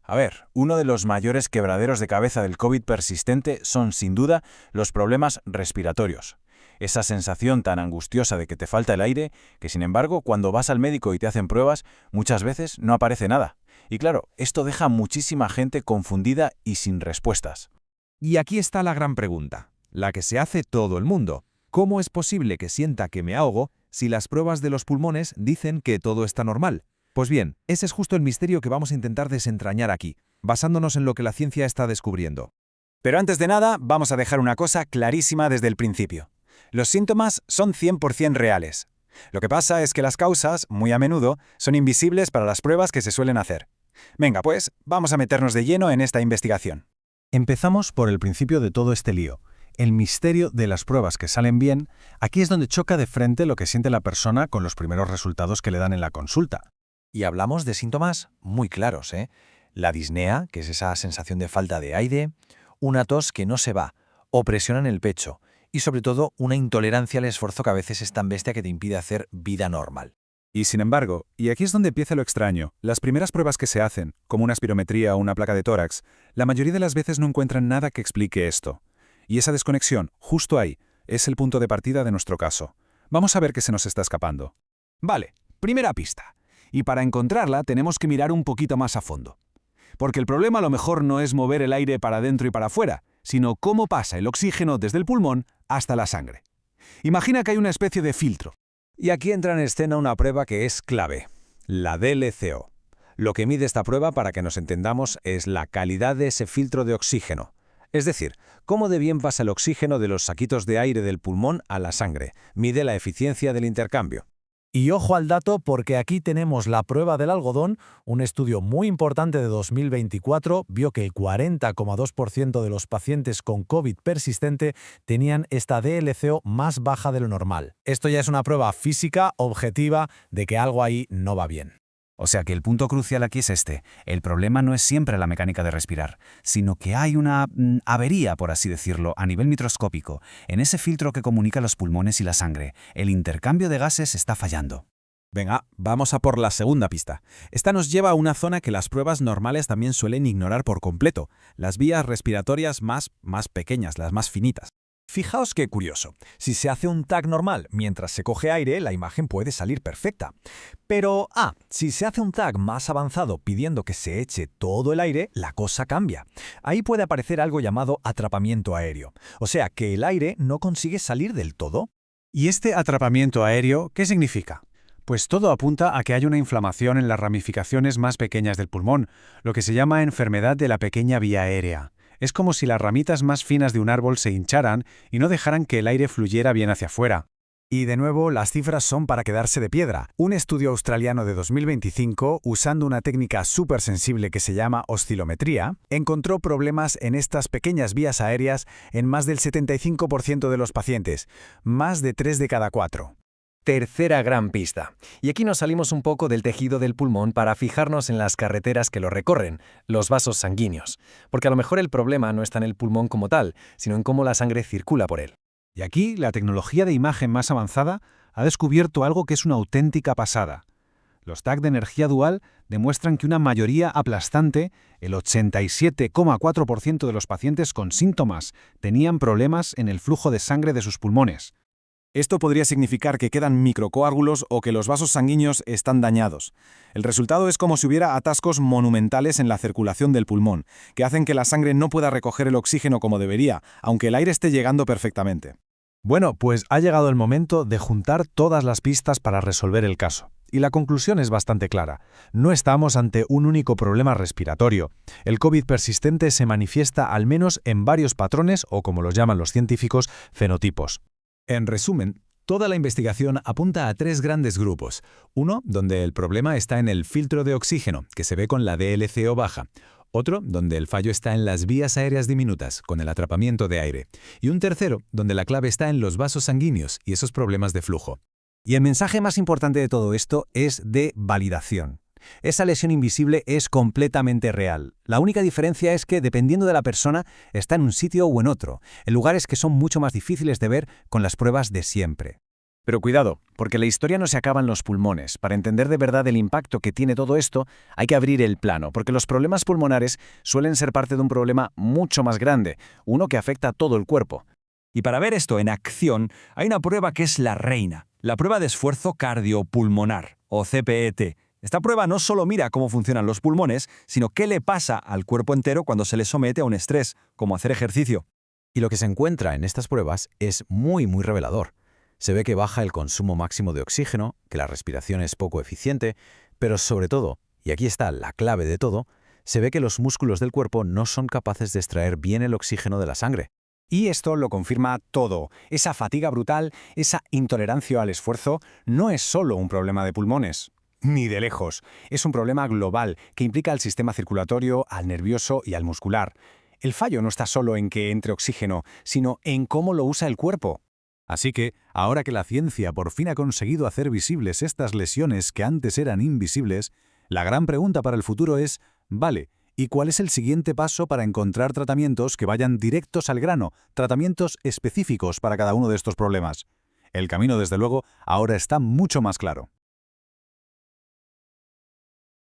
A ver, uno de los mayores quebraderos de cabeza del COVID persistente son, sin duda, los problemas respiratorios. Esa sensación tan angustiosa de que te falta el aire, que sin embargo, cuando vas al médico y te hacen pruebas, muchas veces no aparece nada. Y claro, esto deja a muchísima gente confundida y sin respuestas. Y aquí está la gran pregunta, la que se hace todo el mundo. ¿Cómo es posible que sienta que me ahogo si las pruebas de los pulmones dicen que todo está normal? Pues bien, ese es justo el misterio que vamos a intentar desentrañar aquí, basándonos en lo que la ciencia está descubriendo. Pero antes de nada, vamos a dejar una cosa clarísima desde el principio. Los síntomas son 100% reales. Lo que pasa es que las causas, muy a menudo, son invisibles para las pruebas que se suelen hacer. Venga, pues, vamos a meternos de lleno en esta investigación. Empezamos por el principio de todo este lío. El misterio de las pruebas que salen bien. Aquí es donde choca de frente lo que siente la persona con los primeros resultados que le dan en la consulta. Y hablamos de síntomas muy claros, ¿eh? La disnea, que es esa sensación de falta de aire, una tos que no se va, opresión en el pecho y sobre todo una intolerancia al esfuerzo que a veces es tan bestia que te impide hacer vida normal. Y sin embargo, y aquí es donde empieza lo extraño, las primeras pruebas que se hacen, como una espirometría o una placa de tórax, la mayoría de las veces no encuentran nada que explique esto. Y esa desconexión, justo ahí, es el punto de partida de nuestro caso. Vamos a ver qué se nos está escapando. Vale, primera pista. Y para encontrarla tenemos que mirar un poquito más a fondo. Porque el problema a lo mejor no es mover el aire para adentro y para afuera, sino cómo pasa el oxígeno desde el pulmón hasta la sangre. Imagina que hay una especie de filtro. Y aquí entra en escena una prueba que es clave, la DLCO. Lo que mide esta prueba, para que nos entendamos, es la calidad de ese filtro de oxígeno. Es decir, cómo de bien pasa el oxígeno de los saquitos de aire del pulmón a la sangre. Mide la eficiencia del intercambio. Y ojo al dato, porque aquí tenemos la prueba del algodón. Un estudio muy importante de 2024 vio que el 40,2% de los pacientes con COVID persistente tenían esta DLCO más baja de lo normal. Esto ya es una prueba física objetiva de que algo ahí no va bien. O sea que el punto crucial aquí es este. El problema no es siempre la mecánica de respirar, sino que hay una avería, por así decirlo, a nivel microscópico, en ese filtro que comunica los pulmones y la sangre. El intercambio de gases está fallando. Venga, vamos a por la segunda pista. Esta nos lleva a una zona que las pruebas normales también suelen ignorar por completo, las vías respiratorias más pequeñas, las más finitas. Fijaos qué curioso. Si se hace un TAC normal mientras se coge aire, la imagen puede salir perfecta. Pero, si se hace un TAC más avanzado pidiendo que se eche todo el aire, la cosa cambia. Ahí puede aparecer algo llamado atrapamiento aéreo. O sea, que el aire no consigue salir del todo. ¿Y este atrapamiento aéreo qué significa? Pues todo apunta a que hay una inflamación en las ramificaciones más pequeñas del pulmón, lo que se llama enfermedad de la pequeña vía aérea. Es como si las ramitas más finas de un árbol se hincharan y no dejaran que el aire fluyera bien hacia afuera. Y de nuevo, las cifras son para quedarse de piedra. Un estudio australiano de 2025, usando una técnica súper sensible que se llama oscilometría, encontró problemas en estas pequeñas vías aéreas en más del 75% de los pacientes, más de 3 de cada 4. Tercera gran pista. Y aquí nos salimos un poco del tejido del pulmón para fijarnos en las carreteras que lo recorren, los vasos sanguíneos. Porque a lo mejor el problema no está en el pulmón como tal, sino en cómo la sangre circula por él. Y aquí la tecnología de imagen más avanzada ha descubierto algo que es una auténtica pasada. Los TAC de energía dual demuestran que una mayoría aplastante, el 87,4% de los pacientes con síntomas, tenían problemas en el flujo de sangre de sus pulmones. Esto podría significar que quedan microcoágulos o que los vasos sanguíneos están dañados. El resultado es como si hubiera atascos monumentales en la circulación del pulmón, que hacen que la sangre no pueda recoger el oxígeno como debería, aunque el aire esté llegando perfectamente. Bueno, pues ha llegado el momento de juntar todas las pistas para resolver el caso. Y la conclusión es bastante clara. No estamos ante un único problema respiratorio. El COVID persistente se manifiesta al menos en varios patrones o, como los llaman los científicos, fenotipos. En resumen, toda la investigación apunta a 3 grandes grupos. Uno, donde el problema está en el filtro de oxígeno, que se ve con la DLCO baja. Otro, donde el fallo está en las vías aéreas diminutas, con el atrapamiento de aire. Y un tercero, donde la clave está en los vasos sanguíneos y esos problemas de flujo. Y el mensaje más importante de todo esto es de validación. Esa lesión invisible es completamente real. La única diferencia es que, dependiendo de la persona, está en un sitio o en otro, en lugares que son mucho más difíciles de ver con las pruebas de siempre. Pero cuidado, porque la historia no se acaba en los pulmones. Para entender de verdad el impacto que tiene todo esto, hay que abrir el plano, porque los problemas pulmonares suelen ser parte de un problema mucho más grande, uno que afecta a todo el cuerpo. Y para ver esto en acción, hay una prueba que es la reina, la prueba de esfuerzo cardiopulmonar, o CPET. Esta prueba no solo mira cómo funcionan los pulmones, sino qué le pasa al cuerpo entero cuando se le somete a un estrés, como hacer ejercicio. Y lo que se encuentra en estas pruebas es muy revelador. Se ve que baja el consumo máximo de oxígeno, que la respiración es poco eficiente, pero sobre todo, y aquí está la clave de todo, se ve que los músculos del cuerpo no son capaces de extraer bien el oxígeno de la sangre. Y esto lo confirma todo. Esa fatiga brutal, esa intolerancia al esfuerzo, no es solo un problema de pulmones. Ni de lejos. Es un problema global que implica al sistema circulatorio, al nervioso y al muscular. El fallo no está solo en que entre oxígeno, sino en cómo lo usa el cuerpo. Así que, ahora que la ciencia por fin ha conseguido hacer visibles estas lesiones que antes eran invisibles, la gran pregunta para el futuro es, vale, ¿y cuál es el siguiente paso para encontrar tratamientos que vayan directos al grano, tratamientos específicos para cada uno de estos problemas? El camino, desde luego, ahora está mucho más claro.